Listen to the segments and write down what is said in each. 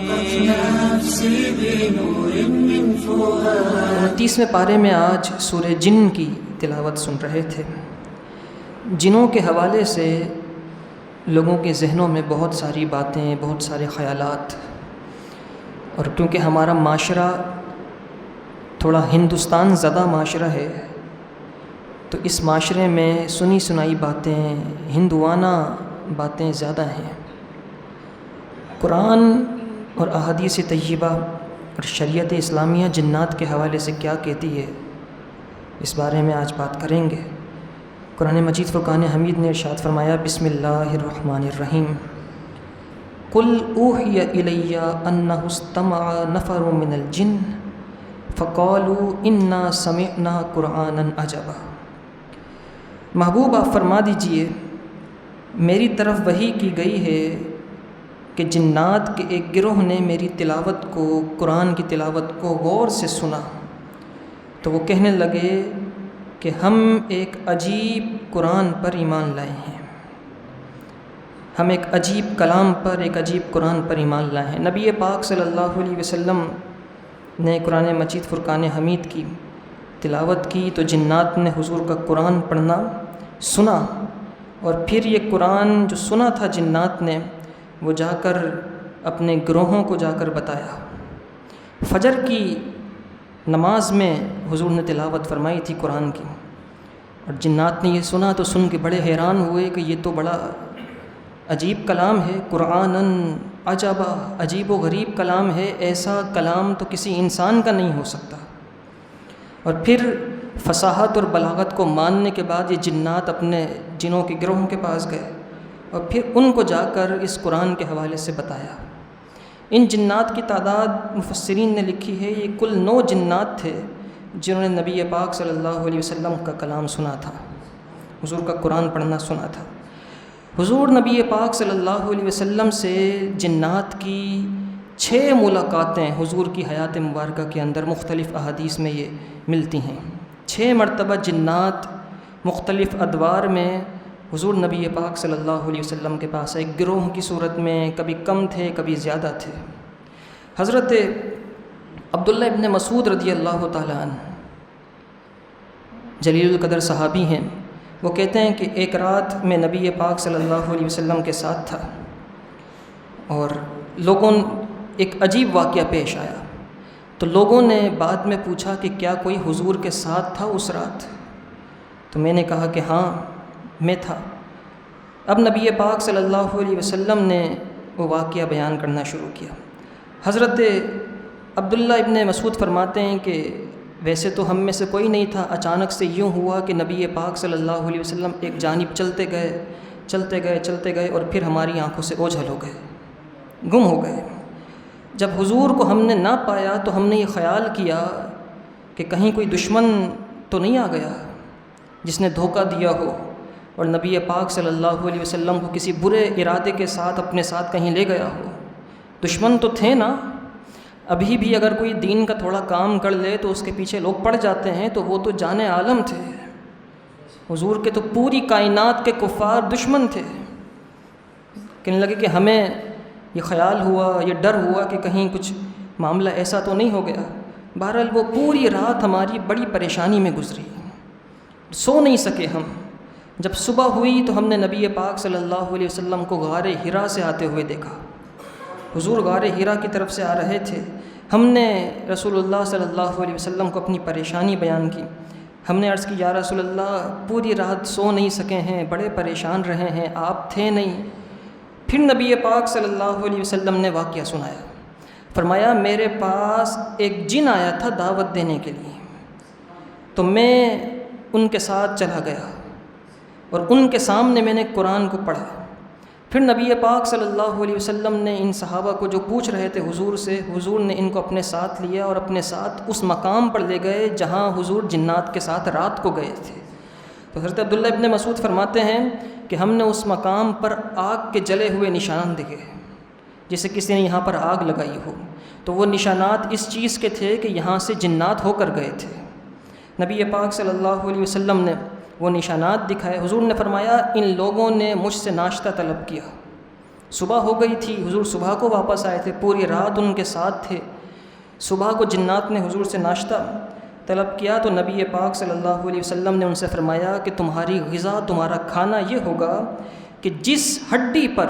29ویں پارے میں آج سورہ جن کی تلاوت سن رہے تھے۔ جنوں کے حوالے سے لوگوں کے ذہنوں میں بہت ساری باتیں، بہت سارے خیالات، اور کیونکہ ہمارا معاشرہ تھوڑا ہندوستان زدہ معاشرہ ہے، تو اس معاشرے میں سنی سنائی باتیں، ہندوانہ باتیں زیادہ ہیں۔ قرآن اور احادیث طیبہ اور شریعت اسلامیہ جنات کے حوالے سے کیا کہتی ہے، اس بارے میں آج بات کریں گے۔ قرآن مجید فرقان حمید نے ارشاد فرمایا، بسم اللہ الرحمن الرحیم، قل اوحی الی انہ استمع نفر من الجن فقالوا انا سمعنا قرآنا عجبا۔ محبوب آپ فرما دیجئے، میری طرف وحی کی گئی ہے کہ جنات کے ایک گروہ نے میری تلاوت کو، قرآن کی تلاوت کو غور سے سنا، تو وہ کہنے لگے کہ ہم ایک عجیب قرآن پر ایمان لائے ہیں، ہم ایک عجیب کلام پر، ایک عجیب قرآن پر ایمان لائے ہیں۔ نبی پاک صلی اللہ علیہ وسلم نے قرآن مجید فرقان حمید کی تلاوت کی تو جنات نے حضور کا قرآن پڑھنا سنا، اور پھر یہ قرآن جو سنا تھا جنات نے، وہ جا کر اپنے گروہوں کو جا کر بتایا۔ فجر کی نماز میں حضور نے تلاوت فرمائی تھی قرآن کی، اور جنات نے یہ سنا تو سن کے بڑے حیران ہوئے کہ یہ تو بڑا عجیب کلام ہے، قرآناً عجبا، عجیب و غریب کلام ہے، ایسا کلام تو کسی انسان کا نہیں ہو سکتا۔ اور پھر فصاحت اور بلاغت کو ماننے کے بعد یہ جنات اپنے جنوں کے گروہوں کے پاس گئے اور پھر ان کو جا کر اس قرآن کے حوالے سے بتایا۔ ان جنات کی تعداد مفسرین نے لکھی ہے، یہ کل 9 جنات تھے جنہوں نے نبی پاک صلی اللہ علیہ وسلم کا کلام سنا تھا، حضور کا قرآن پڑھنا سنا تھا۔ حضور نبی پاک صلی اللہ علیہ وسلم سے جنات کی 6 ملاقاتیں حضور کی حیات مبارکہ کے اندر مختلف احادیث میں یہ ملتی ہیں۔ 6 مرتبہ جنات مختلف ادوار میں حضور نبی پاک صلی اللہ علیہ وسلم کے پاس ایک گروہ کی صورت میں، کبھی کم تھے کبھی زیادہ تھے۔ حضرت عبداللہ ابن مسعود رضی اللہ تعالیٰ عنہ جلیل القدر صحابی ہیں، وہ کہتے ہیں کہ ایک رات میں نبی پاک صلی اللہ علیہ وسلم کے ساتھ تھا، اور لوگوں ایک عجیب واقعہ پیش آیا، تو لوگوں نے بعد میں پوچھا کہ کیا کوئی حضور کے ساتھ تھا اس رات؟ تو میں نے کہا کہ ہاں میں تھا۔ اب نبی پاک صلی اللہ علیہ وسلم نے وہ واقعہ بیان کرنا شروع کیا۔ حضرت عبداللہ ابن مسعود فرماتے ہیں کہ ویسے تو ہم میں سے کوئی نہیں تھا، اچانک سے یوں ہوا کہ نبی پاک صلی اللہ علیہ وسلم ایک جانب چلتے گئے اور پھر ہماری آنکھوں سے اوجھل ہو گئے، گم ہو گئے۔ جب حضور کو ہم نے نہ پایا تو ہم نے یہ خیال کیا کہ کہیں کوئی دشمن تو نہیں آ گیا جس نے دھوکہ دیا ہو اور نبی پاک صلی اللہ علیہ وسلم کو کسی برے ارادے کے ساتھ اپنے ساتھ کہیں لے گیا ہو۔ دشمن تو تھے نا، ابھی بھی اگر کوئی دین کا تھوڑا کام کر لے تو اس کے پیچھے لوگ پڑ جاتے ہیں، تو وہ تو جان عالم تھے، حضور کے تو پوری کائنات کے کفار دشمن تھے۔ کہنے لگے کہ ہمیں یہ خیال ہوا، یہ ڈر ہوا کہ کہیں کچھ معاملہ ایسا تو نہیں ہو گیا۔ بہرحال وہ پوری رات ہماری بڑی پریشانی میں گزری، سو نہیں سکے ہم۔ جب صبح ہوئی تو ہم نے نبی پاک صلی اللہ علیہ وسلم کو غار حرا سے آتے ہوئے دیکھا۔ حضور غار حرا کی طرف سے آ رہے تھے۔ ہم نے رسول اللہ صلی اللہ علیہ وسلم کو اپنی پریشانی بیان کی۔ ہم نے عرض کی، یا رسول اللہ پوری رات سو نہیں سکے ہیں، بڑے پریشان رہے ہیں، آپ تھے نہیں۔ پھر نبی پاک صلی اللہ علیہ وسلم نے واقعہ سنایا، فرمایا میرے پاس ایک جن آیا تھا دعوت دینے کے لیے، تو میں ان کے ساتھ چلا گیا اور ان کے سامنے میں نے قرآن کو پڑھا۔ پھر نبی پاک صلی اللہ علیہ وسلم نے ان صحابہ کو جو پوچھ رہے تھے حضور سے، حضور نے ان کو اپنے ساتھ لیا اور اپنے ساتھ اس مقام پر لے گئے جہاں حضور جنات کے ساتھ رات کو گئے تھے۔ تو حضرت عبداللہ ابن مسعود فرماتے ہیں کہ ہم نے اس مقام پر آگ کے جلے ہوئے نشان دیکھے، جیسے کسی نے یہاں پر آگ لگائی ہو، تو وہ نشانات اس چیز کے تھے کہ یہاں سے جنات ہو کر گئے تھے۔ نبی پاک صلی اللہ علیہ وسلم نے وہ نشانات دکھائے۔ حضور نے فرمایا ان لوگوں نے مجھ سے ناشتہ طلب کیا، صبح ہو گئی تھی، حضور صبح کو واپس آئے تھے، پوری رات ان کے ساتھ تھے۔ صبح کو جنات نے حضور سے ناشتہ طلب کیا تو نبی پاک صلی اللہ علیہ وسلم نے ان سے فرمایا کہ تمہاری غذا، تمہارا کھانا یہ ہوگا کہ جس ہڈی پر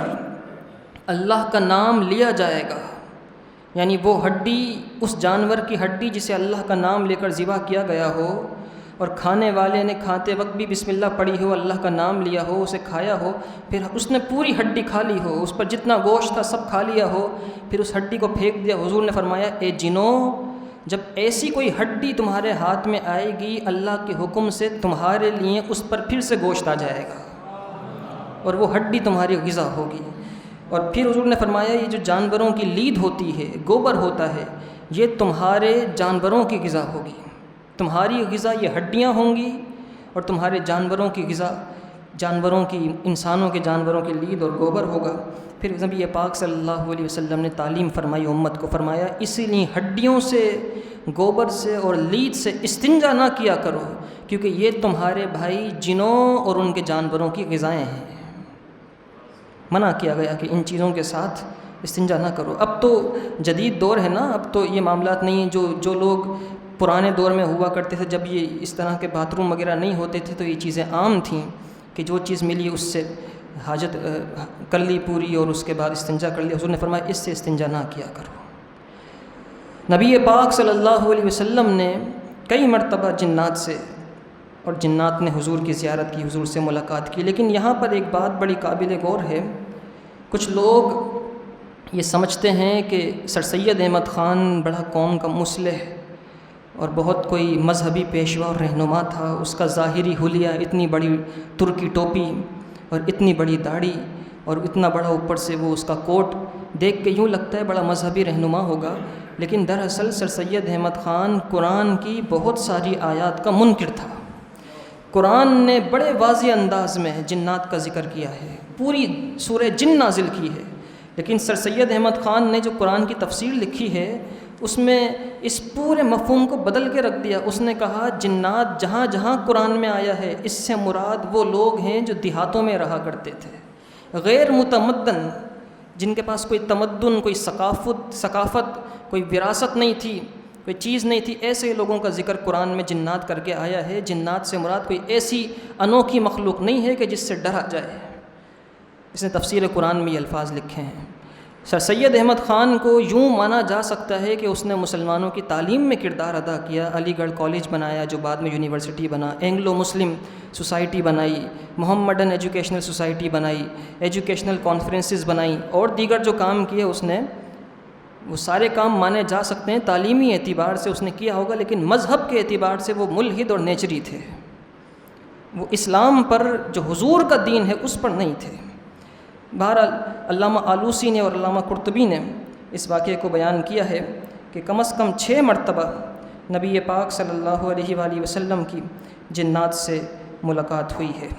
اللہ کا نام لیا جائے گا، یعنی وہ ہڈی، اس جانور کی ہڈی جسے اللہ کا نام لے کر ذبح کیا گیا ہو، اور کھانے والے نے کھاتے وقت بھی بسم اللہ پڑھی ہو، اللہ کا نام لیا ہو، اسے کھایا ہو، پھر اس نے پوری ہڈی کھا لی ہو، اس پر جتنا گوشت تھا سب کھا لیا ہو، پھر اس ہڈی کو پھینک دیا۔ حضور نے فرمایا اے جنوں، جب ایسی کوئی ہڈی تمہارے ہاتھ میں آئے گی، اللہ کے حکم سے تمہارے لیے اس پر پھر سے گوشت آ جائے گا اور وہ ہڈی تمہاری غذا ہوگی۔ اور پھر حضور نے فرمایا یہ جو جانوروں کی لید ہوتی ہے، گوبر ہوتا ہے، یہ تمہارے جانوروں کی غذا ہوگی، تمہاری غذا یہ ہڈیاں ہوں گی، اور تمہارے جانوروں کی غذا جانوروں کی، انسانوں کے جانوروں کی لید اور گوبر ہوگا۔ پھر نبی پاک صلی اللہ علیہ وسلم نے تعلیم فرمائی امت کو، فرمایا اسی لیے ہڈیوں سے، گوبر سے اور لید سے استنجا نہ کیا کرو، کیونکہ یہ تمہارے بھائی جنوں اور ان کے جانوروں کی غذائیں ہیں۔ منع کیا گیا کہ ان چیزوں کے ساتھ استنجا نہ کرو۔ اب تو جدید دور ہے نا، اب تو یہ معاملات نہیں ہیں جو لوگ پرانے دور میں ہوا کرتے تھے، جب یہ اس طرح کے باتھ روم وغیرہ نہیں ہوتے تھے تو یہ چیزیں عام تھیں کہ جو چیز ملی اس سے حاجت کر لی پوری اور اس کے بعد استنجا کر لیا۔ حضور نے فرمایا اس سے استنجا نہ کیا کرو۔ نبی پاک صلی اللہ علیہ وسلم نے کئی مرتبہ جنات سے، اور جنات نے حضور کی زیارت کی، حضور سے ملاقات کی، لیکن یہاں پر ایک بات بڑی قابل غور ہے۔ کچھ لوگ یہ سمجھتے ہیں کہ سر سید احمد خان بڑا قوم کا مصلح اور بہت کوئی مذہبی پیشوا اور رہنما تھا، اس کا ظاہری حلیہ اتنی بڑی ترکی ٹوپی اور اتنی بڑی داڑھی اور اتنا بڑا اوپر سے وہ اس کا کوٹ دیکھ کے یوں لگتا ہے بڑا مذہبی رہنما ہوگا، لیکن دراصل سر سید احمد خان قرآن کی بہت ساری آیات کا منکر تھا۔ قرآن نے بڑے واضح انداز میں جنات کا ذکر کیا ہے، پوری سورہ جن نازل کی ہے، لیکن سر سید احمد خان نے جو قرآن کی تفسیر لکھی ہے اس میں اس پورے مفہوم کو بدل کے رکھ دیا۔ اس نے کہا جنات جہاں جہاں قرآن میں آیا ہے اس سے مراد وہ لوگ ہیں جو دیہاتوں میں رہا کرتے تھے، غیر متمدن، جن کے پاس کوئی تمدن، کوئی ثقافت، کوئی وراثت نہیں تھی، کوئی چیز نہیں تھی، ایسے لوگوں کا ذکر قرآن میں جنات کر کے آیا ہے۔ جنات سے مراد کوئی ایسی انوکھی مخلوق نہیں ہے کہ جس سے ڈرا جائے۔ اس نے تفسیر قرآن میں یہ الفاظ لکھے ہیں۔ سر سید احمد خان کو یوں مانا جا سکتا ہے کہ اس نے مسلمانوں کی تعلیم میں کردار ادا کیا، علی گڑھ کالج بنایا جو بعد میں یونیورسٹی بنا، اینگلو مسلم سوسائٹی بنائی، محمدن ایجوکیشنل سوسائٹی بنائی، ایجوکیشنل کانفرنسز بنائیں، اور دیگر جو کام کیے اس نے، وہ سارے کام مانے جا سکتے ہیں تعلیمی اعتبار سے اس نے کیا ہوگا، لیکن مذہب کے اعتبار سے وہ ملحد اور نیچری تھے، وہ اسلام پر جو حضور کا دین ہے اس پر نہیں تھے۔ بہرحال علامہ آلوسی نے اور علامہ قرطبی نے اس واقعے کو بیان کیا ہے کہ کم از کم 6 مرتبہ نبی پاک صلی اللہ علیہ وآلہ وسلم کی جنات سے ملاقات ہوئی ہے۔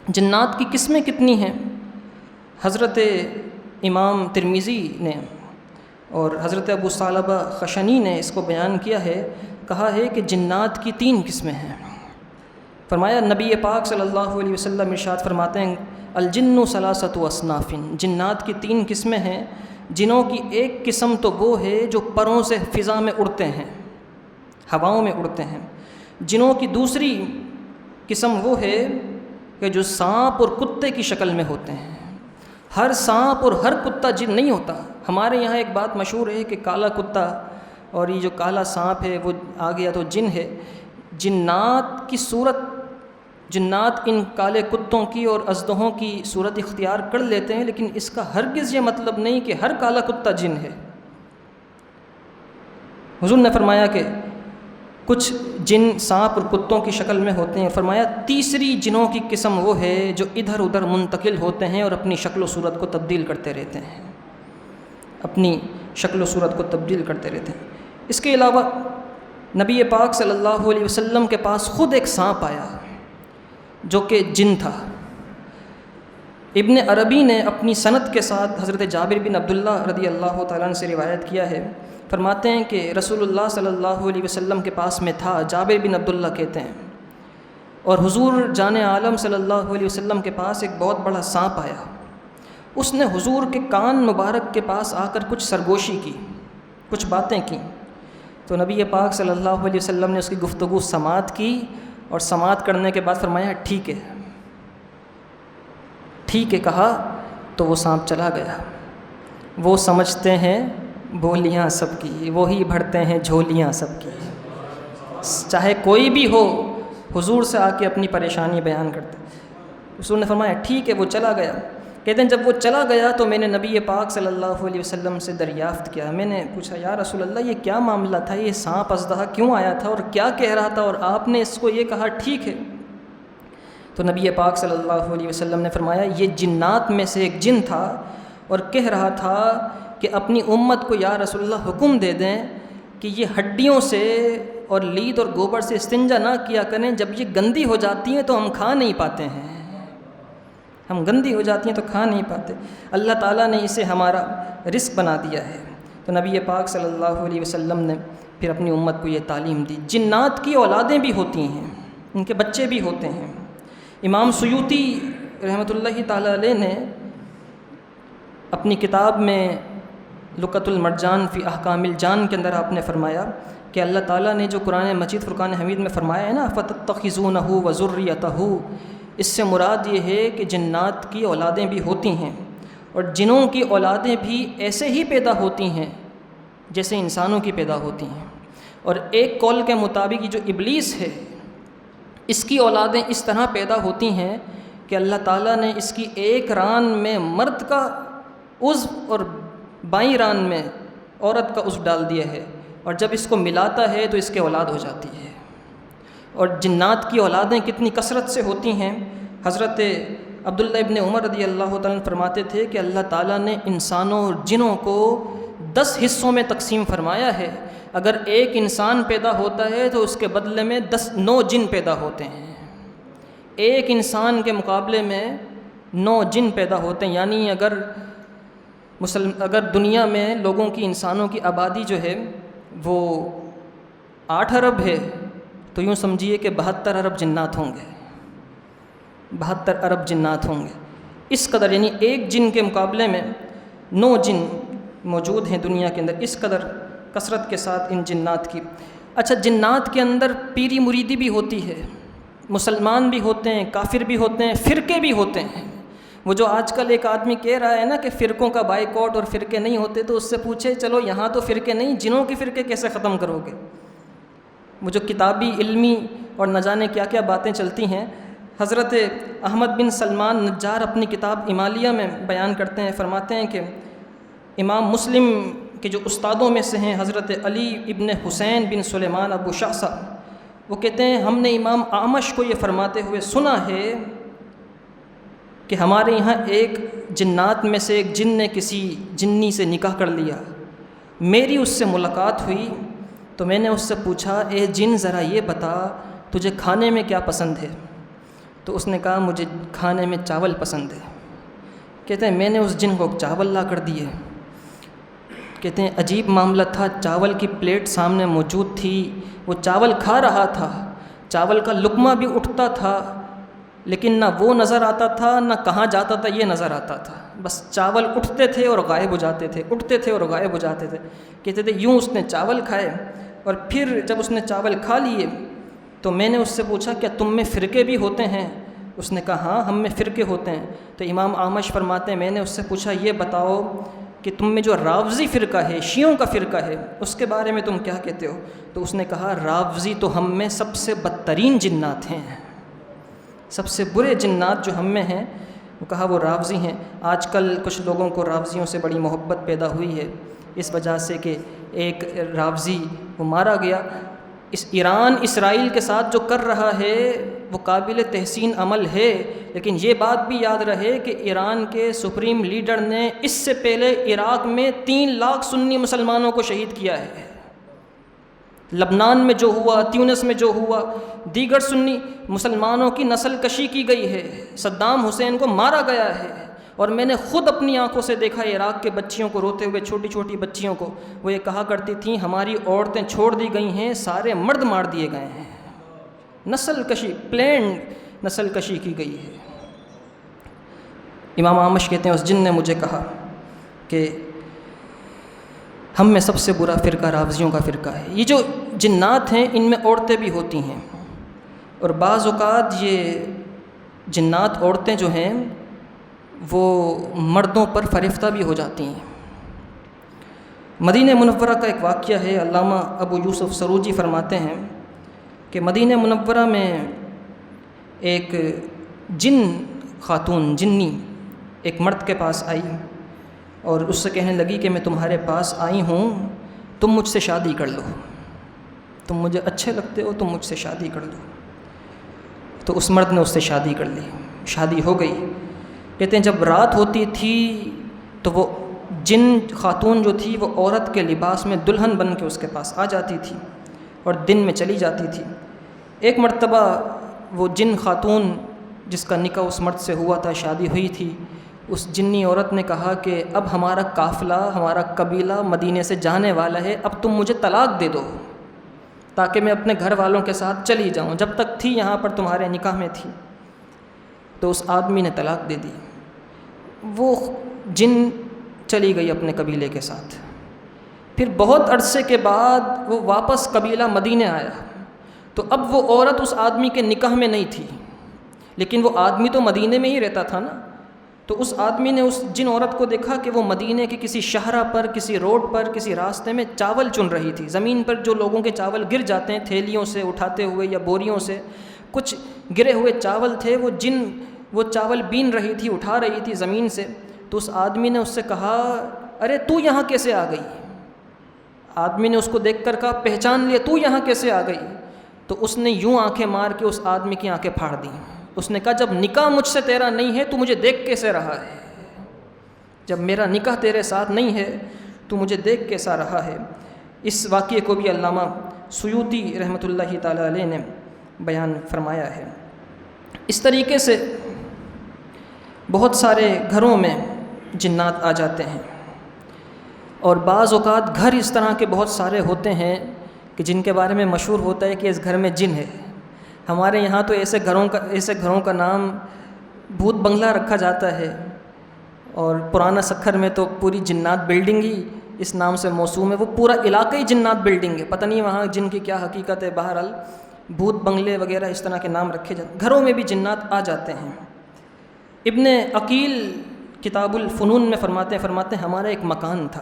جنات کی قسمیں کتنی ہیں؟ حضرت امام ترمذی نے اور حضرت ابو ثعلبہ خشنی نے اس کو بیان کیا ہے، کہا ہے کہ جنات کی 3 قسمیں ہیں۔ فرمایا نبی پاک صلی اللہ علیہ وسلم ارشاد فرماتے ہیں الجن ثلاثۃ اصناف، جنات کی 3 قسمیں ہیں۔ جنوں کی ایک قسم تو وہ ہے جو پروں سے فضا میں اڑتے ہیں، ہواؤں میں اڑتے ہیں۔ جنوں کی دوسری قسم وہ ہے کہ جو سانپ اور کتے کی شکل میں ہوتے ہیں۔ ہر سانپ اور ہر کتا جن نہیں ہوتا۔ ہمارے یہاں ایک بات مشہور ہے کہ کالا کتا اور یہ جو کالا سانپ ہے وہ آ گیا تو جن ہے۔ جنات کی صورت، جنات ان کالے کتوں کی اور اژدہوں کی صورت اختیار کر لیتے ہیں، لیکن اس کا ہرگز یہ مطلب نہیں کہ ہر کالا کتا جن ہے۔ حضور نے فرمایا کہ کچھ جن سانپ اور کتوں کی شکل میں ہوتے ہیں۔ فرمایا تیسری جنوں کی قسم وہ ہے جو ادھر ادھر منتقل ہوتے ہیں اور اپنی شکل و صورت کو تبدیل کرتے رہتے ہیں، اپنی شکل و صورت کو تبدیل کرتے رہتے ہیں۔ اس کے علاوہ نبی پاک صلی اللہ علیہ وسلم کے پاس خود ایک سانپ آیا جو کہ جن تھا۔ ابن عربی نے اپنی سند کے ساتھ حضرت جابر بن عبداللہ رضی اللہ تعالیٰ عنہ سے روایت کیا ہے، فرماتے ہیں کہ رسول اللہ صلی اللہ علیہ وسلم کے پاس میں تھا، جابر بن عبداللہ کہتے ہیں، اور حضور جان عالم صلی اللہ علیہ وسلم کے پاس ایک بہت بڑا سانپ آیا، اس نے حضور کے کان مبارک کے پاس آ کر کچھ سرگوشی کی، کچھ باتیں کیں، تو نبی پاک صلی اللہ علیہ وسلم نے اس کی گفتگو سماعت کی، اور سماعت کرنے کے بعد فرمایا ٹھیک ہے، ٹھیک ہے کہا تو وہ سانپ چلا گیا۔ وہ سمجھتے ہیں بولیاں سب کی، وہی بھرتے ہیں جھولیاں سب کی۔ چاہے کوئی بھی ہو حضور سے آ کے اپنی پریشانی بیان کرتے۔ حضور نے فرمایا ٹھیک ہے، وہ چلا گیا۔ کہتے ہیں جب وہ چلا گیا تو میں نے نبی پاک صلی اللہ علیہ وسلم سے دریافت کیا، میں نے پوچھا یا رسول اللہ یہ کیا معاملہ تھا، یہ سانپ اژدہا کیوں آیا تھا اور کیا کہہ رہا تھا اور آپ نے اس کو یہ کہا ٹھیک ہے؟ تو نبی پاک صلی اللہ علیہ وسلم نے فرمایا یہ جنات میں سے ایک جن تھا اور کہہ رہا تھا کہ اپنی امت کو یا رسول اللہ حکم دے دیں کہ یہ ہڈیوں سے اور لید اور گوبر سے استنجا نہ کیا کریں، جب یہ گندی ہو جاتی ہیں تو ہم کھا نہیں پاتے ہیں، ہم گندی ہو جاتی ہیں تو کھا نہیں پاتے، اللہ تعالیٰ نے اسے ہمارا رزق بنا دیا ہے۔ تو نبی پاک صلی اللہ علیہ وسلم نے پھر اپنی امت کو یہ تعلیم دی۔ جنات کی اولادیں بھی ہوتی ہیں، ان کے بچے بھی ہوتے ہیں۔ امام سیوطی رحمۃ اللہ تعالیٰ علیہ نے اپنی کتاب میں لقۃ المرجان فی احکام الجان کے اندر آپ نے فرمایا کہ اللہ تعالیٰ نے جو قرآن مجید فرقان حمید میں فرمایا ہے نا فَتَتَّخِذُونَهُ وَذُرِّيَّتَهُ، اس سے مراد یہ ہے کہ جنات کی اولادیں بھی ہوتی ہیں، اور جنوں کی اولادیں بھی ایسے ہی پیدا ہوتی ہیں جیسے انسانوں کی پیدا ہوتی ہیں۔ اور ایک قول کے مطابق جو ابلیس ہے اس کی اولادیں اس طرح پیدا ہوتی ہیں کہ اللہ تعالیٰ نے اس کی ایک ران میں مرد کا عضو اور بائیں ران میں عورت کا عضو ڈال دیا ہے، اور جب اس کو ملاتا ہے تو اس کے اولاد ہو جاتی ہے۔ اور جنات کی اولادیں کتنی کثرت سے ہوتی ہیں۔ حضرت عبداللہ ابن عمر رضی اللہ تعالیٰ عنہ فرماتے تھے کہ اللہ تعالیٰ نے انسانوں اور جنوں کو 10 حصوں میں تقسیم فرمایا ہے، اگر ایک انسان پیدا ہوتا ہے تو اس کے بدلے میں 9 جن پیدا ہوتے ہیں، ایک انسان کے مقابلے میں 9 جن پیدا ہوتے ہیں۔ یعنی اگر دنیا میں لوگوں کی انسانوں کی آبادی جو ہے وہ 8 ارب ہے تو یوں سمجھیے کہ 72 ارب جنات ہوں گے، 72 ارب جنات ہوں گے، اس قدر، یعنی ایک جن کے مقابلے میں 9 جن موجود ہیں دنیا کے اندر، اس قدر کثرت کے ساتھ ان جنات کی۔ اچھا، جنات کے اندر پیری مریدی بھی ہوتی ہے، مسلمان بھی ہوتے ہیں، کافر بھی ہوتے ہیں، فرقے بھی ہوتے ہیں۔ وہ جو آج کل ایک آدمی کہہ رہا ہے نا کہ فرقوں کا بائیکاٹ اور فرقے نہیں ہوتے، تو اس سے پوچھے چلو یہاں تو فرقے نہیں، جنوں کے فرقے کیسے ختم کرو گے؟ وہ جو کتابی علمی اور نہ جانے کیا کیا باتیں چلتی ہیں۔ حضرت احمد بن سلمان نجار اپنی کتاب امالیہ میں بیان کرتے ہیں، فرماتے ہیں کہ امام مسلم کے جو استادوں میں سے ہیں حضرت علی ابن حسین بن سلیمان ابو شعثہ، وہ کہتے ہیں ہم نے امام اعمش کو یہ فرماتے ہوئے سنا ہے کہ ہمارے یہاں ایک جنات میں سے ایک جن نے کسی جنی سے نکاح کر لیا، میری اس سے ملاقات ہوئی تو میں نے اس سے پوچھا اے جن ذرا یہ بتا تجھے کھانے میں کیا پسند ہے؟ تو اس نے کہا مجھے کھانے میں چاول پسند ہے۔ کہتے ہیں میں نے اس جن کو چاول لا کر دیے۔ کہتے ہیں عجیب معاملہ تھا، چاول کی پلیٹ سامنے موجود تھی، وہ چاول کھا رہا تھا، چاول کا لقمہ بھی اٹھتا تھا، لیکن نہ وہ نظر آتا تھا نہ کہاں جاتا تھا یہ نظر آتا تھا، بس چاول اٹھتے تھے اور غائب ہو جاتے تھے، اٹھتے تھے اور غائب ہو جاتے تھے۔ کہتے تھے یوں اس نے چاول کھائے، اور پھر جب اس نے چاول کھا لیے تو میں نے اس سے پوچھا کیا تم میں فرقے بھی ہوتے ہیں؟ اس نے کہا ہاں ہم میں فرقے ہوتے ہیں۔ تو امام اعمش فرماتے ہیں میں نے اس سے پوچھا یہ بتاؤ کہ تم میں جو راوزی فرقہ ہے، شیعوں کا فرقہ ہے، اس کے بارے میں تم کیا کہتے ہو؟ تو اس نے کہا راوزی تو ہم میں سب سے بدترین جنات ہیں، سب سے برے جنات جو ہم میں ہیں، وہ کہا وہ راوزی ہیں۔ آج کل کچھ لوگوں کو راوزیوں سے بڑی محبت پیدا ہوئی ہے، اس وجہ سے کہ ایک راوزی وہ مارا گیا۔ اس ایران اسرائیل کے ساتھ جو کر رہا ہے وہ قابل تحسین عمل ہے، لیکن یہ بات بھی یاد رہے کہ ایران کے سپریم لیڈر نے اس سے پہلے عراق میں 3 لاکھ سنی مسلمانوں کو شہید کیا ہے۔ لبنان میں جو ہوا، تیونس میں جو ہوا، دیگر سنی مسلمانوں کی نسل کشی کی گئی ہے، صدام حسین کو مارا گیا ہے، اور میں نے خود اپنی آنکھوں سے دیکھا عراق کے بچیوں کو روتے ہوئے، چھوٹی چھوٹی بچیوں کو، وہ یہ کہا کرتی تھیں ہماری عورتیں چھوڑ دی گئی ہیں، سارے مرد مار دیے گئے ہیں، نسل کشی، پلینڈ نسل کشی کی گئی ہے۔ امام اعمش کہتے ہیں اس جن نے مجھے کہا کہ ہم میں سب سے برا فرقہ رافضیوں کا فرقہ ہے۔ یہ جو جنات ہیں ان میں عورتیں بھی ہوتی ہیں، اور بعض اوقات یہ جنات عورتیں جو ہیں وہ مردوں پر فریفتہ بھی ہو جاتی ہیں۔ مدینہ منورہ کا ایک واقعہ ہے، علامہ ابو یوسف سروجی فرماتے ہیں کہ مدینہ منورہ میں ایک جن خاتون جنی ایک مرد کے پاس آئی اور اس سے کہنے لگی کہ میں تمہارے پاس آئی ہوں، تم مجھ سے شادی کر لو، تم مجھے اچھے لگتے ہو، تم مجھ سے شادی کر لو۔ تو اس مرد نے اس سے شادی کر لی، شادی ہو گئی۔ کہتے ہیں جب رات ہوتی تھی تو وہ جن خاتون جو تھی وہ عورت کے لباس میں دلہن بن کے اس کے پاس آ جاتی تھی اور دن میں چلی جاتی تھی۔ ایک مرتبہ وہ جن خاتون جس کا نکاح اس مرد سے ہوا تھا، شادی ہوئی تھی، اس جنی عورت نے کہا کہ اب ہمارا قافلہ، ہمارا قبیلہ مدینے سے جانے والا ہے، اب تم مجھے طلاق دے دو تاکہ میں اپنے گھر والوں کے ساتھ چلی جاؤں، جب تک تھی یہاں پر تمہارے نکاح میں تھی۔ تو اس آدمی نے طلاق دے دی، وہ جن چلی گئی اپنے قبیلے کے ساتھ۔ پھر بہت عرصے کے بعد وہ واپس قبیلہ مدینے آیا، تو اب وہ عورت اس آدمی کے نکاح میں نہیں تھی، لیکن وہ آدمی تو مدینے میں ہی رہتا تھا نا۔ تو اس آدمی نے اس جن عورت کو دیکھا کہ وہ مدینے کے کسی شاہراہ پر، کسی روڈ پر، کسی راستے میں چاول چن رہی تھی۔ زمین پر جو لوگوں کے چاول گر جاتے ہیں تھیلیوں سے اٹھاتے ہوئے یا بوریوں سے، کچھ گرے ہوئے چاول تھے، وہ چاول بین رہی تھی، اٹھا رہی تھی زمین سے۔ تو اس آدمی نے اس سے کہا ارے تو یہاں کیسے آ گئی؟ آدمی نے اس کو دیکھ کر کہا پہچان لیا، تو یہاں کیسے آ گئی؟ تو اس نے یوں آنکھیں مار کے اس آدمی کی آنکھیں پھاڑ دیں۔ اس نے کہا جب نکاح مجھ سے تیرا نہیں ہے تو مجھے دیکھ کیسے رہا ہے؟ جب میرا نکاح تیرے ساتھ نہیں ہے تو مجھے دیکھ کیسا رہا ہے؟ اس واقعے کو بھی علامہ سیوطی رحمۃ اللہ تعالیٰ علیہ نے بیان فرمایا ہے۔ اس طریقے سے بہت سارے گھروں میں جنات آ جاتے ہیں، اور بعض اوقات گھر اس طرح کے بہت سارے ہوتے ہیں کہ جن کے بارے میں مشہور ہوتا ہے کہ اس گھر میں جن ہے۔ ہمارے یہاں تو ایسے گھروں کا نام بھوت بنگلہ رکھا جاتا ہے، اور پرانا سکھر میں تو پوری جنات بلڈنگ ہی اس نام سے موسوم ہے، وہ پورا علاقہ ہی جنات بلڈنگ ہے، پتہ نہیں وہاں جن کی کیا حقیقت ہے۔ بہرحال بھوت بنگلے وغیرہ اس طرح کے نام رکھے جاتے ہیں، گھروں میں بھی جنات آ جاتے ہیں۔ ابن عقیل کتاب الفنون میں فرماتے ہیں ہمارا ایک مکان تھا،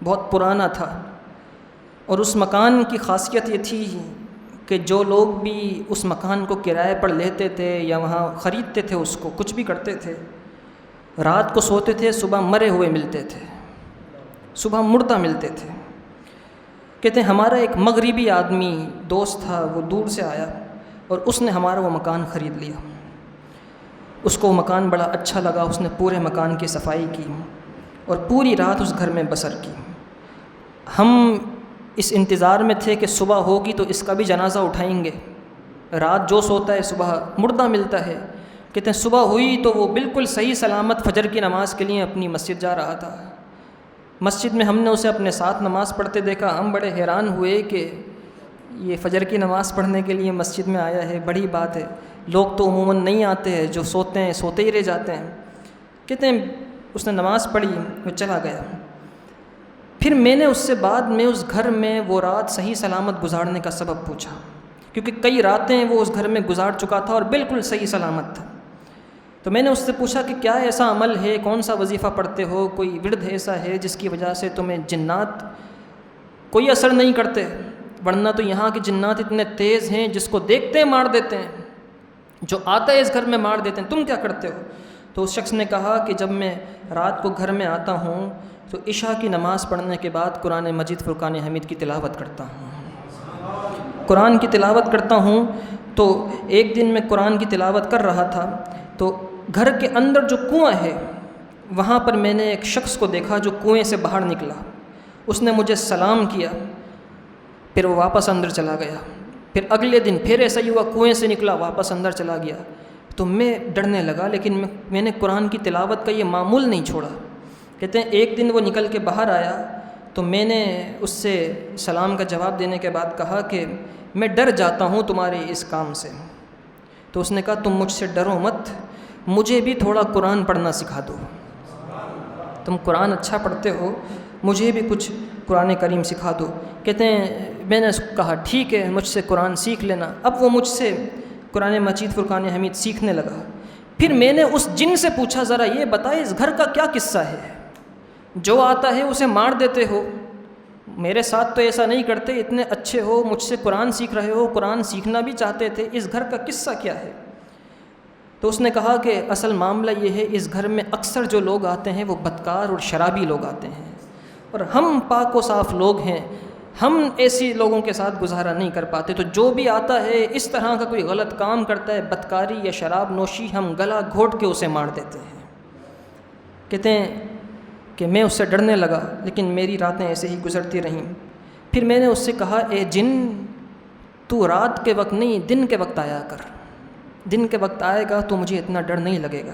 بہت پرانا تھا، اور اس مکان کی خاصیت یہ تھی کہ جو لوگ بھی اس مکان کو کرائے پر لیتے تھے یا وہاں خریدتے تھے، اس کو کچھ بھی کرتے تھے، رات کو سوتے تھے، صبح مرے ہوئے ملتے تھے، صبح مردہ ملتے تھے۔ کہتے ہیں ہمارا ایک مغربی آدمی دوست تھا، وہ دور سے آیا اور اس نے ہمارا وہ مکان خرید لیا۔ اس کو وہ مکان بڑا اچھا لگا، اس نے پورے مکان کی صفائی کی اور پوری رات اس گھر میں بسر کی۔ ہم اس انتظار میں تھے کہ صبح ہوگی تو اس کا بھی جنازہ اٹھائیں گے، رات جو سوتا ہے صبح مردہ ملتا ہے۔ کہتے ہیں صبح ہوئی تو وہ بالکل صحیح سلامت فجر کی نماز کے لیے اپنی مسجد جا رہا تھا۔ مسجد میں ہم نے اسے اپنے ساتھ نماز پڑھتے دیکھا، ہم بڑے حیران ہوئے کہ یہ فجر کی نماز پڑھنے کے لیے مسجد میں آیا ہے، بڑی بات ہے، لوگ تو عموماً نہیں آتے ہیں، جو سوتے ہیں سوتے ہی رہ جاتے ہیں۔ کہتے ہیں اس نے نماز پڑھی، وہ چلا گیا۔ پھر میں نے اس سے بعد میں اس گھر میں وہ رات صحیح سلامت گزارنے کا سبب پوچھا، کیونکہ کئی راتیں وہ اس گھر میں گزار چکا تھا اور بالکل صحیح سلامت تھا۔ تو میں نے اس سے پوچھا کہ کیا ایسا عمل ہے، کون سا وظیفہ پڑھتے ہو، کوئی ورد ایسا ہے جس کی وجہ سے تمہیں جنات کوئی اثر نہیں کرتے؟ ورنہ تو یہاں کے جنات اتنے تیز ہیں، جس کو دیکھتے ہیں مار دیتے ہیں، جو آتا ہے اس گھر میں مار دیتے ہیں، تم کیا کرتے ہو؟ تو اس شخص نے کہا کہ جب میں رات کو گھر میں آتا ہوں تو عشاء کی نماز پڑھنے کے بعد قرآن مجید فرقان حمید کی تلاوت کرتا ہوں، قرآن کی تلاوت کرتا ہوں۔ تو ایک دن میں قرآن کی تلاوت کر رہا تھا تو گھر کے اندر جو کنواں ہے وہاں پر میں نے ایک شخص کو دیکھا جو کنویں سے باہر نکلا، اس نے مجھے سلام کیا، پھر وہ واپس اندر چلا گیا۔ پھر اگلے دن پھر ایسا ہی ہوا، کنویں سے نکلا واپس اندر چلا گیا۔ تو میں ڈرنے لگا، لیکن میں نے قرآن کی تلاوت کا یہ معمول نہیں چھوڑا۔ کہتے ہیں ایک دن وہ نکل کے باہر آیا تو میں نے اس سے سلام کا جواب دینے کے بعد کہا کہ میں ڈر جاتا ہوں تمہارے اس کام سے۔ تو اس نے کہا تم مجھ سے ڈرو مت، مجھے بھی تھوڑا قرآن پڑھنا سکھا دو، تم قرآن اچھا پڑھتے ہو، مجھے بھی کچھ قرآن کریم سکھا دو۔ کہتے ہیں میں نے کہا ٹھیک ہے مجھ سے قرآن سیکھ لینا۔ اب وہ مجھ سے قرآن مجید فرقان حمید سیکھنے لگا۔ پھر میں نے اس جن سے پوچھا ذرا یہ بتائے اس گھر کا کیا قصہ ہے، جو آتا ہے اسے مار دیتے ہو، میرے ساتھ تو ایسا نہیں کرتے، اتنے اچھے ہو، مجھ سے قرآن سیکھ رہے ہو، قرآن سیکھنا بھی چاہتے تھے، اس گھر کا قصہ کیا ہے؟ تو اس نے کہا کہ اصل معاملہ یہ ہے اس گھر میں اکثر جو لوگ آتے ہیں وہ بدکار اور شرابی لوگ آتے ہیں، اور ہم پاک و صاف لوگ ہیں، ہم ایسی لوگوں کے ساتھ گزارا نہیں کر پاتے، تو جو بھی آتا ہے اس طرح کا کوئی غلط کام کرتا ہے، بدکاری یا شراب نوشی، ہم گلا گھونٹ کے اسے مار دیتے ہیں۔ کہتے ہیں کہ میں اس سے ڈرنے لگا، لیکن میری راتیں ایسے ہی گزرتی رہیں۔ پھر میں نے اس سے کہا اے جن، تو رات کے وقت نہیں دن کے وقت آیا کر، دن کے وقت آئے گا تو مجھے اتنا ڈر نہیں لگے گا۔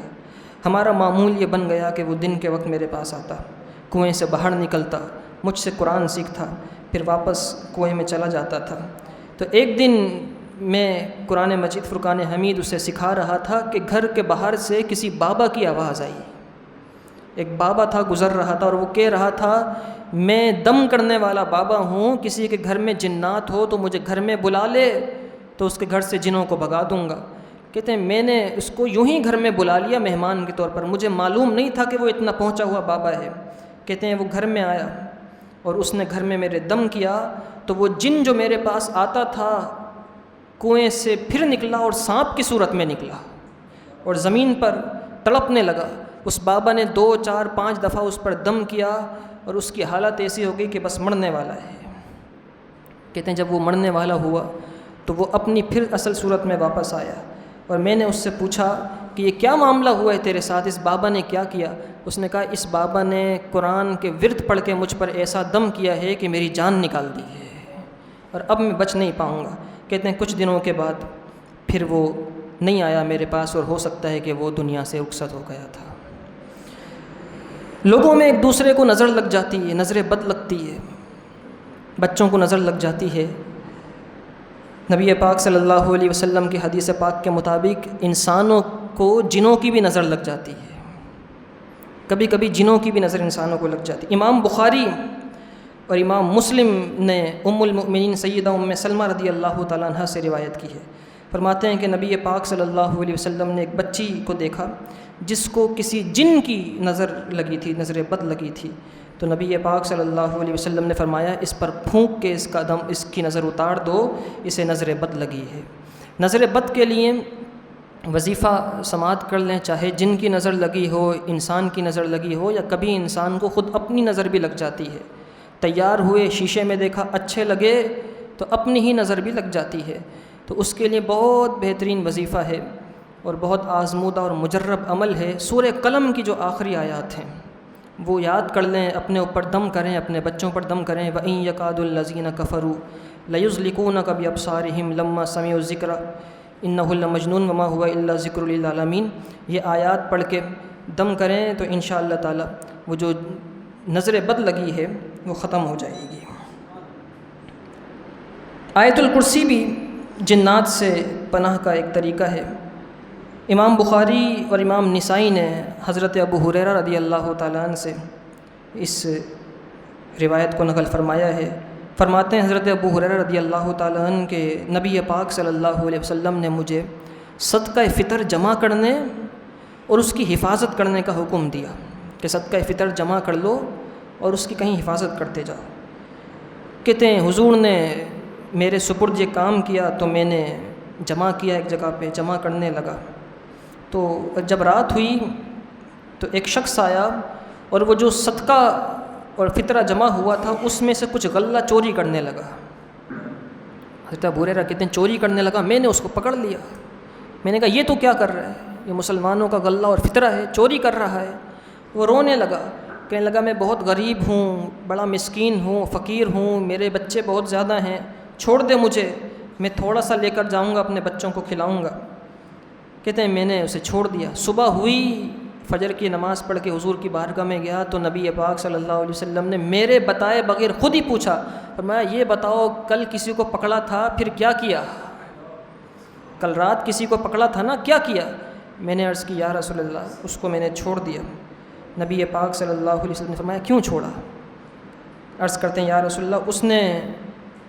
ہمارا معمول یہ بن گیا کہ وہ دن کے وقت میرے پاس آتا، کنویں سے باہر نکلتا، مجھ سے قرآن سیکھتا، پھر واپس کنویں میں چلا جاتا تھا۔ تو ایک دن میں قرآن مجید فرقان حمید اسے سکھا رہا تھا کہ گھر کے باہر سے کسی بابا کی آواز آئی، ایک بابا تھا گزر رہا تھا، اور وہ کہہ رہا تھا میں دم کرنے والا بابا ہوں، کسی کے گھر میں جنات ہو تو مجھے گھر میں بلا لے تو اس کے گھر سے جنوں کو بھگا دوں گا۔ کہتے ہیں میں نے اس کو یوں ہی گھر میں بلا لیا مہمان کے طور پر، مجھے معلوم نہیں تھا کہ وہ اتنا پہنچا ہوا بابا ہے۔ کہتے ہیں وہ گھر میں آیا اور اس نے گھر میں میرے دم کیا، تو وہ جن جو میرے پاس آتا تھا کنویں سے پھر نکلا اور سانپ کی صورت میں نکلا اور زمین پر تڑپنے لگا۔ اس بابا نے 2 4 5 دفعہ اس پر دم کیا اور اس کی حالت ایسی ہو گئی کہ بس مرنے والا ہے۔ کہتے ہیں جب وہ مرنے والا ہوا تو وہ اپنی پھر اصل صورت میں واپس آیا، اور میں نے اس سے پوچھا کہ یہ کیا معاملہ ہوا ہے تیرے ساتھ، اس بابا نے کیا کیا؟ اس نے کہا اس بابا نے قرآن کے ورد پڑھ کے مجھ پر ایسا دم کیا ہے کہ میری جان نکال دی ہے اور اب میں بچ نہیں پاؤں گا۔ کہتے ہیں کچھ دنوں کے بعد پھر وہ نہیں آیا میرے پاس، اور ہو سکتا ہے کہ وہ دنیا سے رخصت ہو گیا تھا۔ لوگوں میں ایک دوسرے کو نظر لگ جاتی ہے، نظر بد لگتی ہے، بچوں کو نظر لگ جاتی ہے۔ نبی پاک صلی اللہ علیہ وسلم کی حدیث پاک کے مطابق انسانوں کو جنوں کی بھی نظر لگ جاتی ہے، کبھی کبھی جنوں کی بھی نظر انسانوں کو لگ جاتی ہے۔ امام بخاری اور امام مسلم نے ام المؤمنین سیدہ ام سلمہ رضی اللہ تعالیٰ عنہ سے روایت کی ہے، فرماتے ہیں کہ نبی پاک صلی اللہ علیہ وسلم نے ایک بچی کو دیکھا جس کو کسی جن کی نظر لگی تھی، نظر بد لگی تھی، تو نبی پاک صلی اللہ علیہ وسلم نے فرمایا اس پر پھونک کے اس کی نظر اتار دو، اسے نظر بد لگی ہے۔ نظر بد کے لیے وظیفہ سماعت کر لیں، چاہے جن کی نظر لگی ہو، انسان کی نظر لگی ہو، یا کبھی انسان کو خود اپنی نظر بھی لگ جاتی ہے۔ تیار ہوئے شیشے میں دیکھا اچھے لگے تو اپنی ہی نظر بھی لگ جاتی ہے، تو اس کے لیے بہت بہترین وظیفہ ہے اور بہت آزمودہ اور مجرب عمل ہے۔ سورہ قلم کی جو آخری آیات ہیں وہ یاد کر لیں، اپنے اوپر دم کریں، اپنے بچوں پر دم کریں۔ وَإِن يَكَادُ الَّذِينَ كَفَرُوا لَيُزْلِقُونَكَ بِأَبْصَارِهِمْ لَمَّا سَمِعُوا الذِّكْرَ إِنَّهُ لَمَجْنُونٌ وَمَا هُوَ إِلَّا ذِكْرٌ لِّلْعَالَمِينَ۔ یہ آیات پڑھ کے دم کریں تو انشاءاللہ تعالی وہ جو نظر بد لگی ہے وہ ختم ہو جائے گی۔ آیت الکرسی بھی جنات سے پناہ کا ایک طریقہ ہے۔ امام بخاری اور امام نسائی نے حضرت ابو ہریرہ رضی اللہ تعالیٰ عنہ سے اس روایت کو نقل فرمایا ہے۔ فرماتے ہیں حضرت ابو ہریرہ رضی اللہ تعالیٰ عنہ کہ نبی پاک صلی اللہ علیہ وسلم نے مجھے صدقہ فطر جمع کرنے اور اس کی حفاظت کرنے کا حکم دیا کہ صدقہ فطر جمع کر لو اور اس کی کہیں حفاظت کرتے جاؤ۔ کہتے ہیں حضور نے میرے سپرد یہ کام کیا تو میں نے جمع کیا، ایک جگہ پہ جمع کرنے لگا، تو جب رات ہوئی تو ایک شخص آیا اور وہ جو صدقہ اور فطرہ جمع ہوا تھا اس میں سے کچھ غلہ چوری کرنے لگا۔ حضرت ابو ہریرہ کہتے ہیں چوری کرنے لگا، میں نے اس کو پکڑ لیا، میں نے کہا یہ تو کیا کر رہا ہے، یہ مسلمانوں کا غلہ اور فطرہ ہے، چوری کر رہا ہے۔ وہ رونے لگا، کہنے لگا میں بہت غریب ہوں، بڑا مسکین ہوں، فقیر ہوں، میرے بچے بہت زیادہ ہیں، چھوڑ دے مجھے، میں تھوڑا سا لے کر جاؤں گا، اپنے بچوں کو کھلاؤں گا۔ کہتے ہیں میں نے اسے چھوڑ دیا۔ صبح ہوئی، فجر کی نماز پڑھ کے حضور کی بارگاہ میں گیا تو نبی پاک صلی اللہ علیہ وسلم نے میرے بتائے بغیر خود ہی پوچھا، فرمایا یہ بتاؤ کل کسی کو پکڑا تھا پھر کیا کیا؟ کل رات کسی کو پکڑا تھا نا، کیا کیا؟ میں نے عرض کی یا رسول اللہ اس کو میں نے چھوڑ دیا۔ نبی پاک صلی اللہ علیہ وسلم نے فرمایا کیوں چھوڑا؟ عرض کرتے ہیں یا رسول اللہ اس نے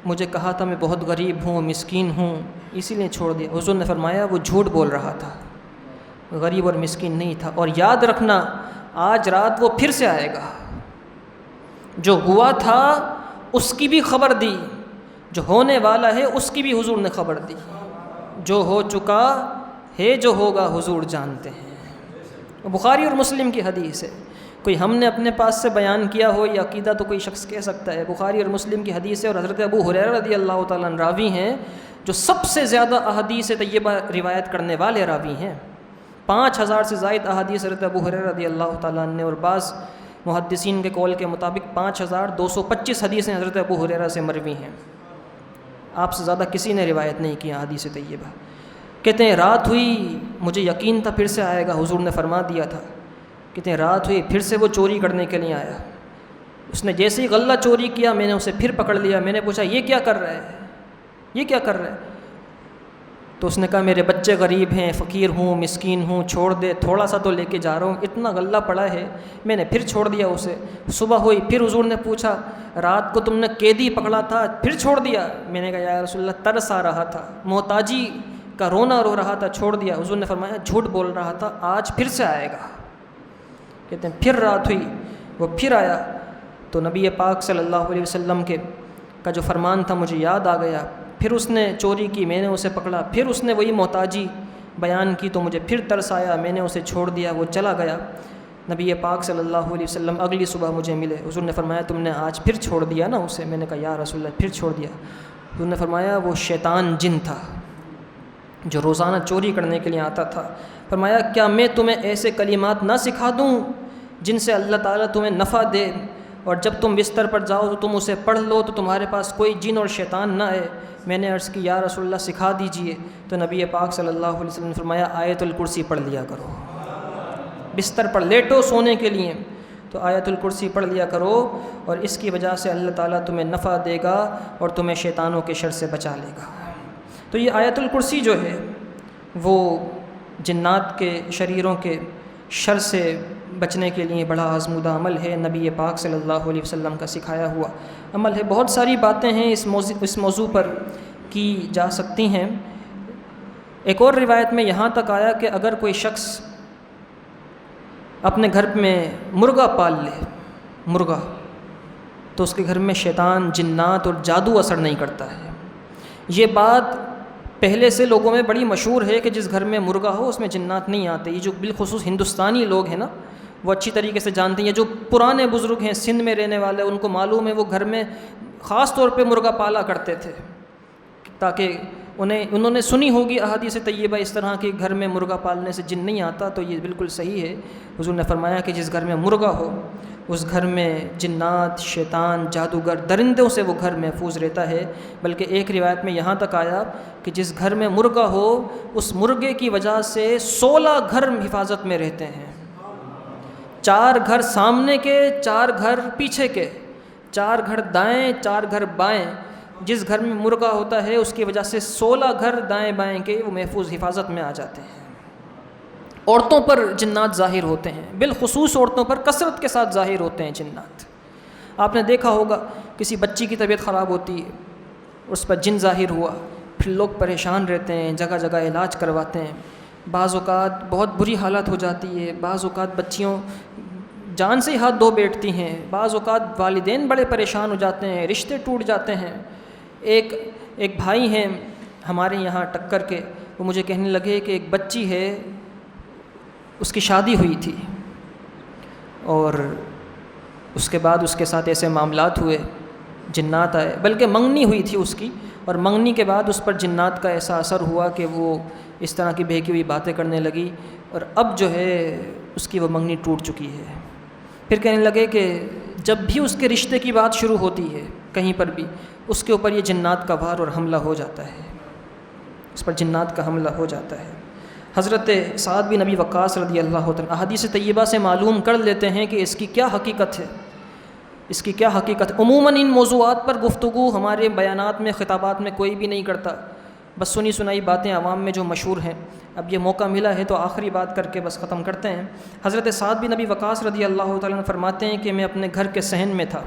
مجھے کہا تھا میں بہت غریب ہوں، مسکین ہوں، اسی لیے چھوڑ دیا۔ حضور نے فرمایا وہ جھوٹ بول رہا تھا، غریب اور مسکین نہیں تھا، اور یاد رکھنا آج رات وہ پھر سے آئے گا۔ جو ہوا تھا اس کی بھی خبر دی، جو ہونے والا ہے اس کی بھی حضور نے خبر دی، جو ہو چکا ہے جو ہوگا حضور جانتے ہیں۔ بخاری اور مسلم کی حدیث ہے، کوئی ہم نے اپنے پاس سے بیان کیا ہو یہ عقیدہ تو کوئی شخص کہہ سکتا ہے، بخاری اور مسلم کی حدیث ہے، اور حضرت ابو ہریرہ رضی اللہ تعالیٰ عنہ راوی ہیں جو سب سے زیادہ احادیث طیبہ روایت کرنے والے راوی ہیں۔ 5000 سے زائد احادیث حضرت ابو ہریرہ رضی اللہ تعالیٰ عنہ نے، اور بعض محدثین کے قول کے مطابق 5225 حدیثیں حضرت ابو ہریرہ سے مروی ہیں۔ آپ سے زیادہ کسی نے روایت نہیں کی حدیث طیبہ۔ کہتے ہیں رات ہوئی، مجھے یقین تھا پھر سے آئے گا، حضور نے فرما دیا تھا۔ کہتے ہیں رات ہوئی پھر سے وہ چوری کرنے کے لیے آیا، اس نے جیسے ہی غلہ چوری کیا میں نے اسے پھر پکڑ لیا۔ میں نے پوچھا یہ کیا کر رہا ہے، یہ کیا کر رہا ہے؟ تو اس نے کہا میرے بچے غریب ہیں، فقیر ہوں، مسکین ہوں، چھوڑ دے، تھوڑا سا تو لے کے جا رہا ہوں، اتنا غلہ پڑا ہے۔ میں نے پھر چھوڑ دیا اسے۔ صبح ہوئی پھر حضور نے پوچھا رات کو تم نے قیدی پکڑا تھا پھر چھوڑ دیا؟ میں نے کہا یا رسول اللہ ترس آ رہا تھا، محتاجی کا رونا رو رہا تھا، چھوڑ دیا۔ حضور نے فرمایا جھوٹ بول رہا تھا، آج پھر سے آئے گا۔ کہتے ہیں پھر رات ہوئی، وہ پھر آیا تو نبی پاک صلی اللہ علیہ وسلم کا جو فرمان تھا مجھے یاد آ گیا۔ پھر اس نے چوری کی، میں نے اسے پکڑا، پھر اس نے وہی محتاجی بیان کی تو مجھے پھر ترس آیا، میں نے اسے چھوڑ دیا، وہ چلا گیا۔ نبی پاک صلی اللہ علیہ وسلم اگلی صبح مجھے ملے، حضور نے فرمایا تم نے آج پھر چھوڑ دیا نا اسے؟ میں نے کہا یا رسول اللہ پھر چھوڑ دیا۔ حضور نے فرمایا وہ شیطان جن تھا جو روزانہ چوری کرنے کے لیے آتا تھا۔ فرمایا کیا میں تمہیں ایسے کلمات نہ سکھا دوں جن سے اللہ تعالیٰ تمہیں نفع دے، اور جب تم بستر پر جاؤ تو تم اسے پڑھ لو تو تمہارے پاس کوئی جن اور شیطان نہ آئے؟ میں نے عرض کی یا رسول اللہ سکھا دیجئے۔ تو نبی پاک صلی اللہ علیہ وسلم نے فرمایا آیت الکرسی پڑھ لیا کرو، بستر پر لیٹو سونے کے لیے تو آیت الکرسی پڑھ لیا کرو، اور اس کی وجہ سے اللہ تعالیٰ تمہیں نفع دے گا اور تمہیں شیطانوں کے شر سے بچا لے گا۔ تو یہ آیت الکرسی جو ہے وہ جنات کے شریروں کے شر سے بچنے کے لیے بڑا آزمودہ عمل ہے، نبی پاک صلی اللہ علیہ وسلم کا سکھایا ہوا عمل ہے۔ بہت ساری باتیں ہیں اس موضوع پر کی جا سکتی ہیں۔ ایک اور روایت میں یہاں تک آیا کہ اگر کوئی شخص اپنے گھر میں مرغا پال لے، مرغا، تو اس کے گھر میں شیطان، جنات اور جادو اثر نہیں کرتا ہے۔ یہ بات پہلے سے لوگوں میں بڑی مشہور ہے کہ جس گھر میں مرغا ہو اس میں جنات نہیں آتے۔ یہ جو بالخصوص ہندوستانی لوگ ہیں نا وہ اچھی طریقے سے جانتے ہیں، جو پرانے بزرگ ہیں سندھ میں رہنے والے ان کو معلوم ہے، وہ گھر میں خاص طور پہ مرغا پالا کرتے تھے تاکہ انہوں نے سنی ہوگی احادیث طیبہ اس طرح کہ گھر میں مرغا پالنے سے جن نہیں آتا، تو یہ بالکل صحیح ہے۔ حضور نے فرمایا کہ جس گھر میں مرغا ہو اس گھر میں جنات، شیطان، جادوگر، درندوں سے وہ گھر محفوظ رہتا ہے۔ بلکہ ایک روایت میں یہاں تک آیا کہ جس گھر میں مرغا ہو اس مرغے کی وجہ سے 16 گھر حفاظت میں رہتے ہیں، 4 گھر سامنے کے، 4 گھر پیچھے کے، 4 گھر دائیں، 4 گھر بائیں۔ جس گھر میں مرغا ہوتا ہے اس کی وجہ سے 16 گھر دائیں بائیں کے وہ محفوظ حفاظت میں آ جاتے ہیں۔ عورتوں پر جنات ظاہر ہوتے ہیں، بالخصوص عورتوں پر کثرت کے ساتھ ظاہر ہوتے ہیں جنات۔ آپ نے دیکھا ہوگا کسی بچی کی طبیعت خراب ہوتی ہے، اس پر جن ظاہر ہوا، پھر لوگ پریشان رہتے ہیں، جگہ جگہ علاج کرواتے ہیں۔ بعض اوقات بہت بری حالت ہو جاتی ہے، بعض اوقات بچیوں جان سے ہی ہاتھ دھو بیٹھتی ہیں، بعض اوقات والدین بڑے پریشان ہو جاتے ہیں، رشتے ٹوٹ جاتے ہیں۔ ایک بھائی ہیں ہمارے یہاں ٹکر کے، وہ مجھے کہنے لگے کہ ایک بچی ہے، اس کی شادی ہوئی تھی اور اس کے بعد اس کے ساتھ ایسے معاملات ہوئے، جنات آئے، بلکہ منگنی ہوئی تھی اس کی، اور منگنی کے بعد اس پر جنات کا ایسا اثر ہوا کہ وہ اس طرح کی بہکی ہوئی باتیں کرنے لگی، اور اب جو ہے اس کی وہ منگنی ٹوٹ چکی ہے۔ پھر کہنے لگے کہ جب بھی اس کے رشتے کی بات شروع ہوتی ہے کہیں پر بھی، اس کے اوپر یہ جنات کا وار اور حملہ ہو جاتا ہے، اس پر جنات کا حملہ ہو جاتا ہے۔ حضرت سعد بن ابی وقاص رضی اللہ عنہ احادیث طیبہ سے معلوم کر لیتے ہیں کہ اس کی کیا حقیقت ہے، اس کی کیا حقیقت ہے۔ عموماً ان موضوعات پر گفتگو ہمارے بیانات میں، خطابات میں کوئی بھی نہیں کرتا، بس سنی سنائی باتیں عوام میں جو مشہور ہیں، اب یہ موقع ملا ہے تو آخری بات کر کے بس ختم کرتے ہیں۔ حضرت سعد بن ابی وقاص رضی اللہ تعالیٰ عنہ فرماتے ہیں کہ میں اپنے گھر کے صحن میں تھا،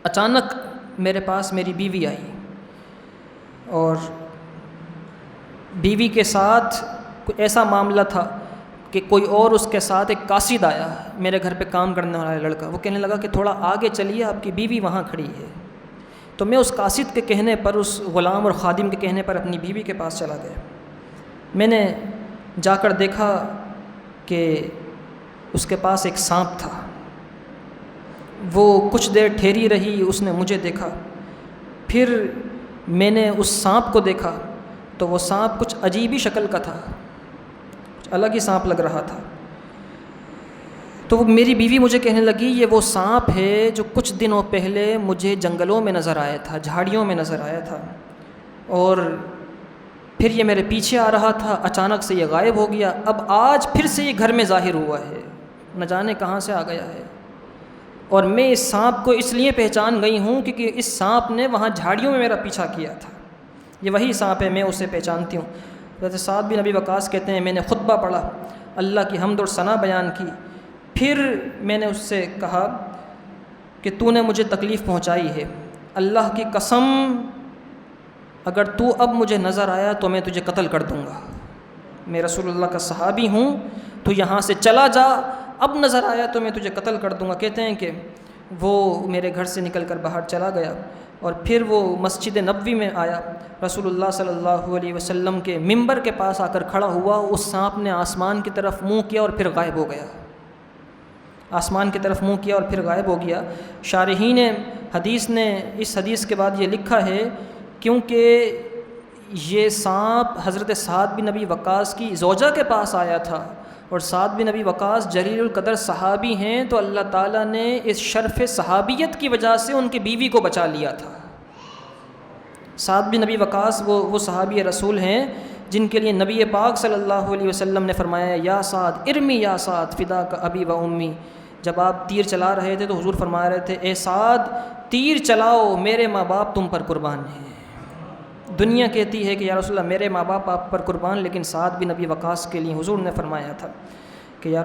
اچانک میرے پاس میری بیوی آئی، اور بیوی کے ساتھ کوئی ایسا معاملہ تھا کہ کوئی اور اس کے ساتھ ایک قاصد آیا، میرے گھر پہ کام کرنے والا لڑکا، وہ کہنے لگا کہ تھوڑا آگے چلیے، آپ کی بیوی وہاں کھڑی ہے۔ تو میں اس قاصد کے کہنے پر، اس غلام اور خادم کے کہنے پر اپنی بیوی کے پاس چلا گیا۔ میں نے جا کر دیکھا کہ اس کے پاس ایک سانپ تھا۔ وہ کچھ دیر ٹھہری رہی، اس نے مجھے دیکھا، پھر میں نے اس سانپ کو دیکھا تو وہ سانپ کچھ عجیب ہی شکل کا تھا، کچھ الگ ہی سانپ لگ رہا تھا۔ تو میری بیوی مجھے کہنے لگی یہ وہ سانپ ہے جو کچھ دنوں پہلے مجھے جنگلوں میں نظر آیا تھا، جھاڑیوں میں نظر آیا تھا، اور پھر یہ میرے پیچھے آ رہا تھا، اچانک سے یہ غائب ہو گیا، اب آج پھر سے یہ گھر میں ظاہر ہوا ہے، نہ جانے کہاں سے آ گیا ہے۔ اور میں اس سانپ کو اس لیے پہچان گئی ہوں کیونکہ اس سانپ نے وہاں جھاڑیوں میں میرا پیچھا کیا تھا، یہ وہی سانپ ہے، میں اسے پہچانتی ہوں۔ حضرت سعد بن ابی وقاص کہتے ہیں میں نے خطبہ پڑھا، اللہ کی حمد اور ثنا بیان کی، پھر میں نے اس سے کہا کہ تو نے مجھے تکلیف پہنچائی ہے، اللہ کی قسم اگر تو اب مجھے نظر آیا تو میں تجھے قتل کر دوں گا، میں رسول اللہ کا صحابی ہوں، تو یہاں سے چلا جا، اب نظر آیا تو میں تجھے قتل کر دوں گا۔ کہتے ہیں کہ وہ میرے گھر سے نکل کر باہر چلا گیا، اور پھر وہ مسجد نبوی میں آیا، رسول اللہ صلی اللہ علیہ وسلم کے منبر کے پاس آ کر کھڑا ہوا، اس سانپ نے آسمان کی طرف منہ کیا اور پھر غائب ہو گیا، آسمان کی طرف منہ کیا اور پھر غائب ہو گیا۔ شارحین حدیث نے اس حدیث کے بعد یہ لکھا ہے کیونکہ یہ سانپ حضرت سعد بن ابی وقاص کی زوجہ کے پاس آیا تھا، اور سعد بن ابی وقاص جلیل القدر صحابی ہیں، تو اللہ تعالیٰ نے اس شرف صحابیت کی وجہ سے ان کی بیوی کو بچا لیا تھا۔ سعد بن ابی وقاص وہ صحابی رسول ہیں جن کے لیے نبی پاک صلی اللہ علیہ وسلم نے فرمایا یا سعد ارمی یا سعد فدا کا ابی و امی، جب آپ تیر چلا رہے تھے تو حضور فرما رہے تھے اے سعد تیر چلاؤ، میرے ماں باپ تم پر قربان ہیں۔ دنیا کہتی ہے کہ یا رسول اللہ میرے ماں باپ آپ پر قربان، لیکن سعد بن ابی وقاص کے لیے حضور نے فرمایا تھا کہ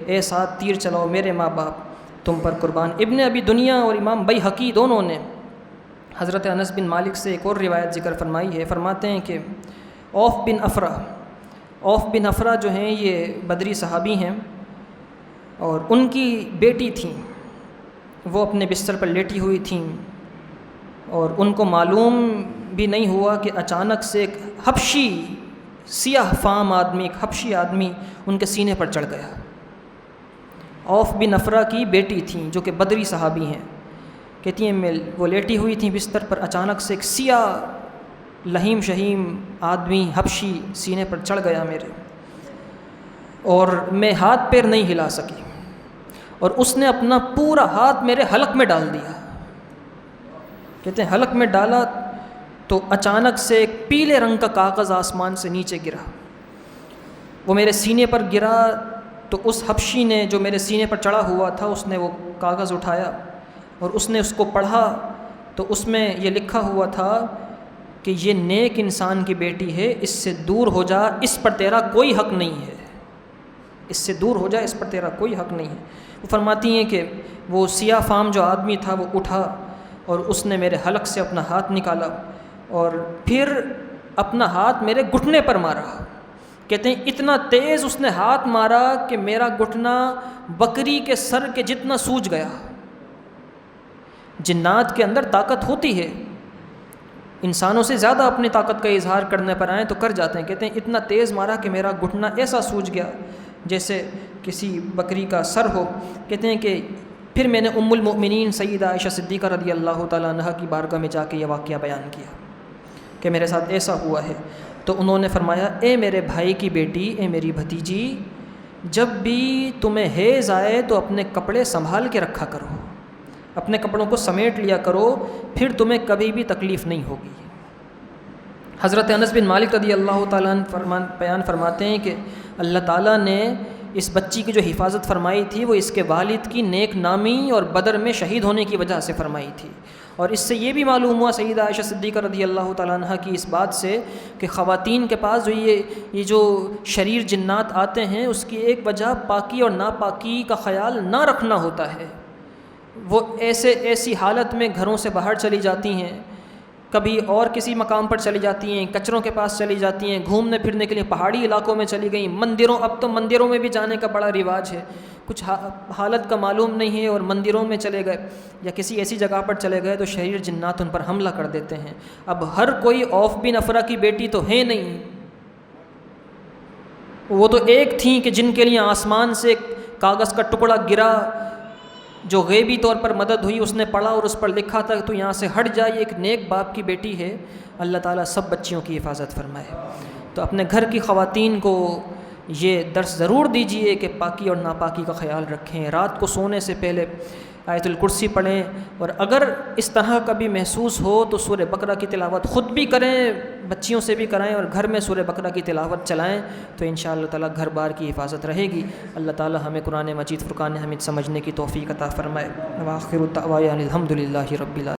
اے سعد تیر چلاؤ، میرے ماں باپ تم پر قربان۔ ابن ابی دنیا اور امام بیہقی دونوں نے حضرت انس بن مالک سے ایک اور روایت ذکر فرمائی ہے، فرماتے ہیں کہ اوف بن افرا جو ہیں یہ بدری صحابی ہیں، اور ان کی بیٹی تھیں، وہ اپنے بستر پر لیٹی ہوئی تھیں، اور ان کو معلوم بھی نہیں ہوا کہ اچانک سے ایک حبشی سیاہ فام آدمی، ایک حبشی آدمی ان کے سینے پر چڑھ گیا۔ اوف بن افرا کی بیٹی تھیں جو کہ بدری صحابی ہیں، کہتی ہیں وہ لیٹی ہوئی تھیں بستر پر، اچانک سے ایک سیاہ لہیم شہیم آدمی حبشی سینے پر چڑھ گیا میرے، اور میں ہاتھ پیر نہیں ہلا سکی، اور اس نے اپنا پورا ہاتھ میرے حلق میں ڈال دیا۔ کہتے ہیں حلق میں ڈالا تو اچانک سے ایک پیلے رنگ کا کاغذ آسمان سے نیچے گرا، وہ میرے سینے پر گرا، تو اس حبشی نے جو میرے سینے پر چڑھا ہوا تھا اس نے وہ کاغذ اٹھایا اور اس نے اس کو پڑھا، تو اس میں یہ لکھا ہوا تھا کہ یہ نیک انسان کی بیٹی ہے، اس سے دور ہو جا، اس پر تیرا کوئی حق نہیں ہے، اس سے دور ہو جا، اس پر تیرا کوئی حق نہیں ہے۔ وہ فرماتی ہیں کہ وہ سیاہ فام جو آدمی تھا وہ اٹھا اور اس نے میرے حلق سے اپنا ہاتھ نکالا اور پھر اپنا ہاتھ میرے گھٹنے پر مارا۔ کہتے ہیں اتنا تیز اس نے ہاتھ مارا کہ میرا گھٹنا بکری کے سر کے جتنا سوج گیا۔ جنات کے اندر طاقت ہوتی ہے، انسانوں سے زیادہ اپنی طاقت کا اظہار کرنے پر آئیں تو کر جاتے ہیں۔ کہتے ہیں اتنا تیز مارا کہ میرا گھٹنا ایسا سوج گیا جیسے کسی بکری کا سر ہو۔ کہتے ہیں کہ پھر میں نے ام المؤمنین سیدہ عائشہ صدیقہ رضی اللہ تعالیٰ عنہ کی بارگاہ میں جا کے یہ واقعہ بیان کیا کہ میرے ساتھ ایسا ہوا ہے، تو انہوں نے فرمایا اے میرے بھائی کی بیٹی، اے میری بھتیجی، جب بھی تمہیں حیض آئے تو اپنے کپڑے سنبھال کے رکھا کرو، اپنے کپڑوں کو سمیٹ لیا کرو، پھر تمہیں کبھی بھی تکلیف نہیں ہوگی۔ حضرت انس بن مالک رضی اللہ تعالیٰ عنہ بیان فرماتے ہیں کہ اللہ تعالیٰ نے اس بچی کی جو حفاظت فرمائی تھی وہ اس کے والد کی نیک نامی اور بدر میں شہید ہونے کی وجہ سے فرمائی تھی۔ اور اس سے یہ بھی معلوم ہوا سیدہ عائشہ صدیقہ رضی اللہ تعالیٰ عنہ کی اس بات سے کہ خواتین کے پاس جو یہ جو شریر جنات آتے ہیں اس کی ایک وجہ پاکی اور ناپاکی کا خیال نہ رکھنا ہوتا ہے۔ وہ ایسی حالت میں گھروں سے باہر چلی جاتی ہیں، کبھی اور کسی مقام پر چلی جاتی ہیں، کچروں کے پاس چلی جاتی ہیں، گھومنے پھرنے کے لیے پہاڑی علاقوں میں چلی گئیں، اب تو مندروں میں بھی جانے کا بڑا رواج ہے، کچھ حالت کا معلوم نہیں ہے اور مندروں میں چلے گئے یا کسی ایسی جگہ پر چلے گئے تو شریر جنات ان پر حملہ کر دیتے ہیں۔ اب ہر کوئی عوف بن افرا کی بیٹی تو ہے نہیں، وہ تو ایک تھیں کہ جن کے لیے آسمان سے کاغذ کا ٹکڑا گرا، جو غیبی طور پر مدد ہوئی، اس نے پڑھا اور اس پر لکھا تھا تو یہاں سے ہٹ جائے، ایک نیک باپ کی بیٹی ہے۔ اللہ تعالیٰ سب بچیوں کی حفاظت فرمائے۔ تو اپنے گھر کی خواتین کو یہ درس ضرور دیجئے کہ پاکی اور ناپاکی کا خیال رکھیں، رات کو سونے سے پہلے آیت الکرسی پڑھیں، اور اگر اس طرح کا بھی محسوس ہو تو سورہ بقرہ کی تلاوت خود بھی کریں، بچیوں سے بھی کرائیں، اور گھر میں سورہ بقرہ کی تلاوت چلائیں تو انشاءاللہ تعالیٰ گھر بار کی حفاظت رہے گی۔ اللہ تعالیٰ ہمیں قرآن مجید فرقان حمید سمجھنے کی توفیق عطا فرمائے۔ وآخر دعوانا الحمد للہ رب العالمین۔